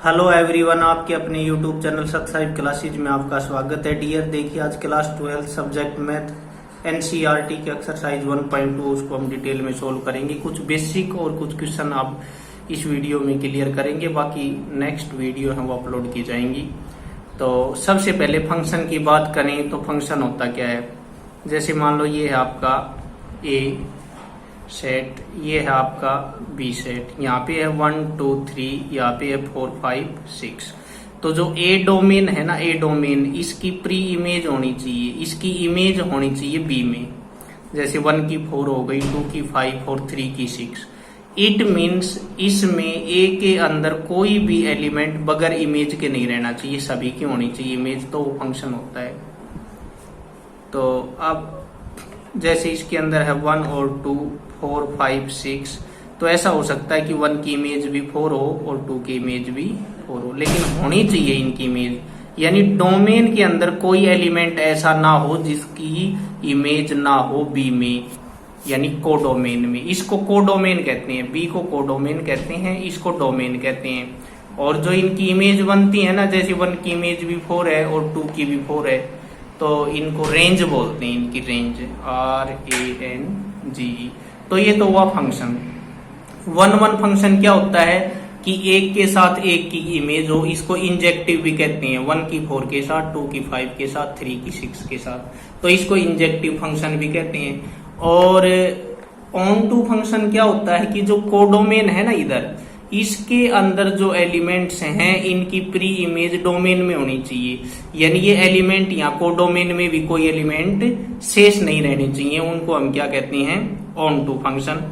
Hello everyone, आपके अपने YouTube channel subscribe classes में आपका स्वागत है। डियर, देखिए आज क्लास 12 सब्जेक्ट मैथ एनसीईआरटी के एक्सरसाइज 1.2 उसको हम डिटेल में सोल्व करेंगे। कुछ बेसिक और कुछ क्वेश्चन आप इस वीडियो में क्लियर करेंगे, बाकी नेक्स्ट वीडियो है वो अपलोड की जाएंगी। तो सबसे पहले फंक्शन की बात करें तो फंक्शन होता क्या है। जैसे मान लो ये है आपका ए सेट, ये है आपका बी सेट, यहाँ पे है 1 2 3, यहाँ पे है 4 5 6। तो जो ए डोमेन है ना, ए डोमेन, इसकी प्री इमेज होनी चाहिए, इसकी इमेज होनी चाहिए बी में। जैसे 1 की 4 हो गई, 2 की 5 और 3 की 6। इट मीन्स इसमें ए के अंदर कोई भी एलिमेंट बगैर इमेज के नहीं रहना चाहिए, सभी की होनी चाहिए इमेज, तो वो फंक्शन होता है। तो अब जैसे इसके अंदर है 1 और 2 4 5 6, तो ऐसा हो सकता है कि 1 की इमेज भी 4 हो और 2 की इमेज भी 4 हो, लेकिन होनी चाहिए इनकी इमेज। यानी डोमेन के अंदर कोई एलिमेंट ऐसा ना हो जिसकी इमेज ना हो बी में, यानी कोडोमेन में। इसको कोडोमेन कहते हैं, बी को कोडोमेन कहते हैं, इसको डोमेन कहते हैं। और जो इनकी इमेज बनती है ना, जैसे 1 की इमेज भी 4 है और 2 की भी 4 है, तो इनको रेंज बोलते हैं, इनकी रेंज RANGE। तो ये तो हुआ फंक्शन। 1 फंक्शन क्या होता है कि एक के साथ एक की इमेज हो, इसको इंजेक्टिव भी कहते हैं। 1 की 4 के साथ, 2 की 5 के साथ, 3 की 6 के साथ, तो इसको इंजेक्टिव फंक्शन भी कहते हैं। और ऑन टू फंक्शन क्या होता है कि जो कोडोमेन है ना, इधर इसके अंदर जो एलिमेंट्स हैं इनकी प्री इमेज डोमेन में होनी चाहिए। यानी ये एलिमेंट यहाँ कोडोमेन में भी कोई एलिमेंट शेष नहीं रहने चाहिए, उनको हम क्या कहते हैं, ऑन टू फंक्शन।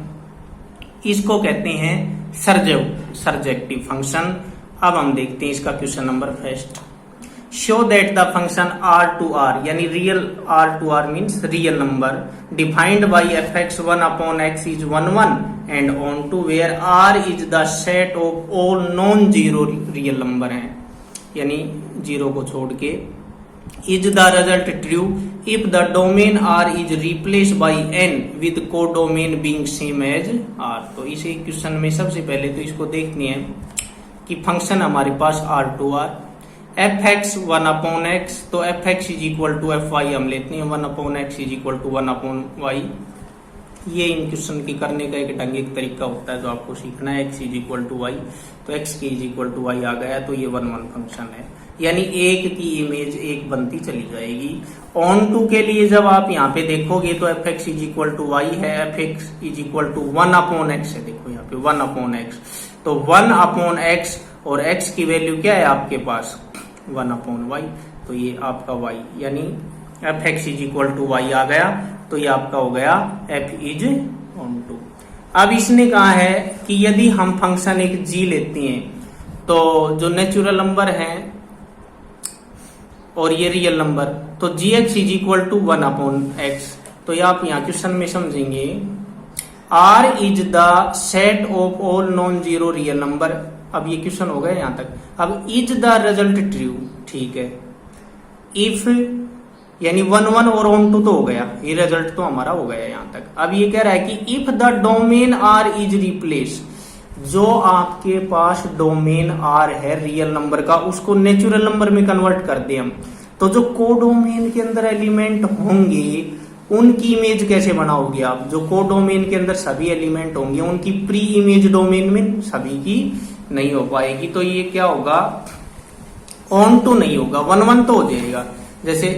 इसको कहते हैं सर्जेक्टिव फंक्शन। अब हम देखते हैं इसका question number first. Show that the function R to R, यानी real R to R means real number, defined by fx1 upon x is 1 1 and on to where R is the set of all non zero real number हैं, यानी zero को छोड़ के। Is the result true if the domain R is replaced by n with codomain being same as R। तो इसे question में सबसे पहले तो इसको देखनी है कि फंक्शन हमारे पास R to R, fx 1 upon x, तो fx is equal to fy हम लेते हैं, 1 upon x is equal to 1 upon y। ये इन क्वेश्चन की करने का एक ढंग एक तरीका होता है जो आपको सीखना है। x is equal to y, तो x की इज इक्वल टू y आ गया, तो ये 1 फंक्शन है, यानी एक की इमेज एक बनती चली जाएगी। ऑन टू के लिए जब आप यहाँ पे देखोगे तो fx is equal to y है, fx is equal to 1 upon x है। देखो यहाँ पे 1 upon x, तो 1 upon x और x की वैल्यू क्या है आपके पास, 1 upon y, तो ये आपका y, यानी fx is equal to y आ गया, तो ये आपका हो गया f इज ऑन टू। अब इसने कहा है कि यदि हम फंक्शन एक g लेते हैं, तो जो नेचुरल नंबर है और ये रियल नंबर, तो gx is equal to 1 upon x। तो ये आप यहाँ क्वेश्चन में समझेंगे, R is the set of all non zero real number. अब ये क्वेश्चन हो गया यहां तक। अब इज द रिजल्ट ट्रू, ठीक है। इफ यानी 1 1 और ऑन टू तो हो गया, ये रिजल्ट तो हमारा हो गया यहां तक। अब ये कह रहा है कि if the domain R is replace, जो आपके पास डोमेन R है रियल नंबर का, उसको नेचुरल नंबर में कन्वर्ट कर दे हम, तो जो कोडोमेन के अंदर एलिमेंट होंगे उनकी इमेज कैसे बनाओगे आप। जो कोडोमेन के अंदर सभी एलिमेंट होंगे उनकी प्री इमेज डोमेन में सभी की नहीं हो पाएगी, तो ये क्या होगा, ऑन टू नहीं होगा, 1 1 तो हो जाएगा। जैसे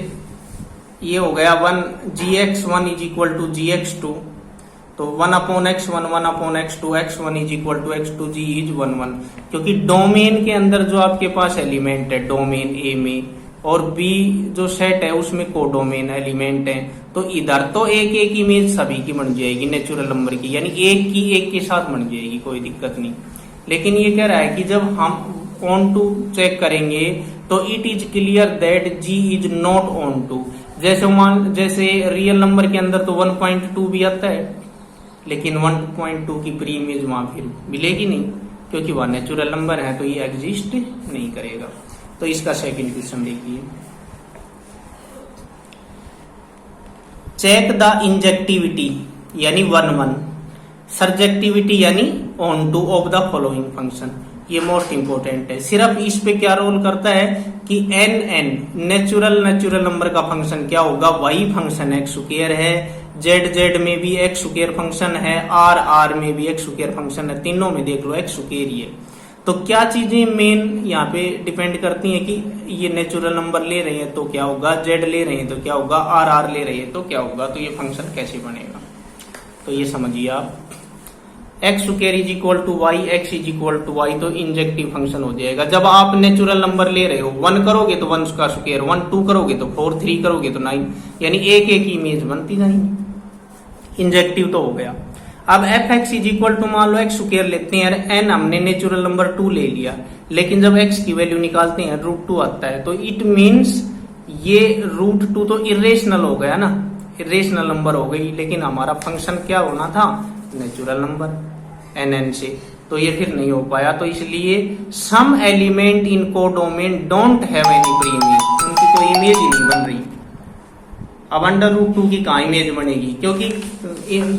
ये हो गया 1 gx1 is equal to gx2, तो 1 upon x 1 1 upon x2, x1 is equal to x2, g is 1 1, क्योंकि डोमेन के अंदर जो आपके पास एलिमेंट है डोमेन ए में, और बी जो सेट है उसमें कोडोमेन एलिमेंट है, तो इधर तो एक एक इमेज सभी की बन जाएगी नेचुरल नंबर की, यानी एक की एक के साथ बन जाएगी, कोई दिक्कत नहीं। लेकिन ये कह रहा है कि जब हम ऑन टू चेक करेंगे तो it is clear that g is not onto. जैसे रियल नंबर के अंदर तो 1.2 भी आता है, लेकिन 1.2 की प्री इमेज वहां फिर मिलेगी नहीं, क्योंकि वह नेचुरल नंबर है, तो ये एग्जिस्ट नहीं करेगा। तो इसका सेकंड क्वेश्चन देखिए, चेक द इंजेक्टिविटी यानी 1 1, सर्जेक्टिविटी यानी on two of the following function. ये मोस्ट इंपोर्टेंट है। सिर्फ इस पे क्या रोल करता है कि एन नेचुरल नंबर का फंक्शन क्या होगा, वही फंक्शन एक्स स्क्वायर है, जेड में भी एक्स स्क्वायर फंक्शन है, आर में भी एक्स स्क्वायर फंक्शन है, तीनों में देख लो एक्स स्क्वायर ही है। तो क्या चीजें मेन यहाँ पे डिपेंड करती हैं कि ये नेचुरल नंबर ले रहे हैं तो क्या होगा, जेड ले रहे हैं तो क्या होगा, आर ले रहे हैं तो क्या होगा, तो ये फंक्शन कैसे बनेगा। तो ये समझिए आप, x square is equal to y, x is equal to y, तो इंजेक्टिव फंक्शन हो जाएगा। जब आप नेचुरल नंबर ले रहे हो, 1 करोगे तो 1 का स्क्वायर 1, 2 करोगे तो 4, 3 करोगे तो 9, यानी एक इमेज बनती जाएंगी। इंजेक्टिव तो हो गया। अब f x is equal to, मान लो एक्स स्क्वायर लेते हैं, एन हमने नेचुरल नंबर 2 ले लिया, लेकिन जब एक्स की वैल्यू निकालते हैं √2 आता है, तो इट मीन्स ये √2 तो इरेशनल हो गया ना, इरेशनल नंबर हो गई, लेकिन हमारा फंक्शन क्या होना था, नेचुरल नंबर एन से, तो ये फिर नहीं हो पाया। तो इसलिए some element in codomain don't have any preimage, उनकी कोई इमेज ही नहीं बन रही। अब √2 की कहाँ इमेज बनेगी, क्योंकि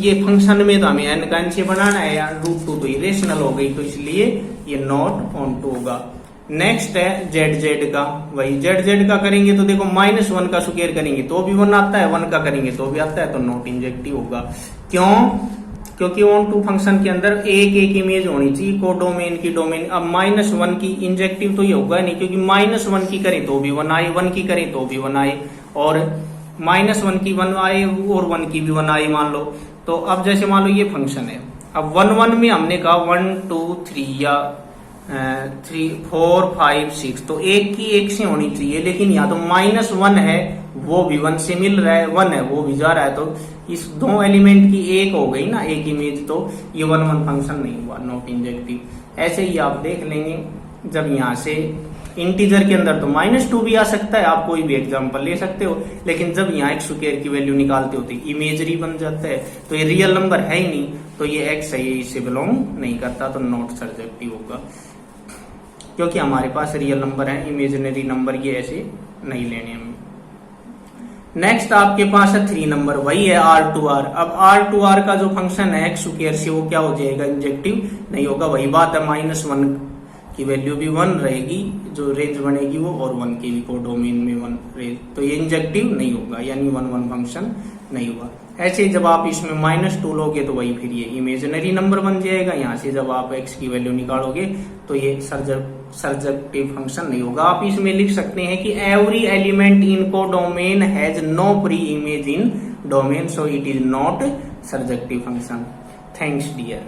ये फंक्शन में तो हमें एन का एन से बनाना है यार, √2 तो इरेशनल हो गई, तो इसलिए ये नॉट ऑन टू होगा। नेक्स्ट है जेड का, वही जेड का करेंगे तो देखो -1 का स्क्वायर करेंगे तो भी 1 आता है, 1 का करेंगे तो भी आता है, तो नॉट इंजेक्टिव होगा। क्यों, क्योंकि ऑन टू फंक्शन के अंदर एक इमेज होनी चाहिए कोडोमेन की डोमेन। अब -1 की इंजेक्टिव तो ये होगा नहीं, क्योंकि -1 की करें तो भी 1 आए, 1 की करें तो भी 1 आए, और -1 की 1 आए और 1 की भी 1 आए मान लो। तो अब जैसे मान लो ये फंक्शन है, अब 1 में हमने कहा 1 2 3 या 3 4 5 6, तो एक की एक से होनी चाहिए, लेकिन यहाँ तो -1 है, वो भी 1 से मिल रहा है, 1 है वो भी जा रहा है, तो इस दो एलिमेंट की एक हो गई ना, एक इमेज, तो ये 1 फंक्शन नहीं हुआ, नॉट इंजेक्टिव। ऐसे ही आप देख लेंगे, जब यहाँ से इंटीजर के अंदर तो -2 भी आ सकता है, आप कोई भी एग्जांपल ले सकते हो, लेकिन जब यहाँ एक्स स्क्वायर की वैल्यू निकालते हो तो इमेजरी बन जाता है, तो ये रियल नंबर है ही नहीं, तो ये एक्स है, ये इससे बिलोंग नहीं करता, तो नॉट सर्जेक्टिव होगा। क्योंकि हमारे पास रियल नंबर है, इमेजिनरी नंबर ये ऐसे नहीं लेने हमें। नेक्स्ट आपके पास है 3 नंबर, वही है R2R। अब R2R का जो फंक्शन है एक्स स्क्वायर से, वो क्या हो जाएगा, इंजेक्टिव नहीं होगा। वही बात है, -1 की वैल्यू भी 1 रहेगी, जो रेंज बनेगी वो, और 1 की भी कोडोमेन में 1 रेंज, तो ये इंजेक्टिव नहीं होगा, यानी 1 फंक्शन नहीं हुआ। ऐसे जब आप इसमें -2 लोगे तो वही फिर ये इमेजिनरी नंबर बन जाएगा। यहाँ से जब आप x की वैल्यू निकालोगे तो ये सर्जेक्टिव फंक्शन नहीं होगा। आप इसमें लिख सकते हैं कि every element in codomain has no pre image in domain, so it is not surjective function. Thanks dear.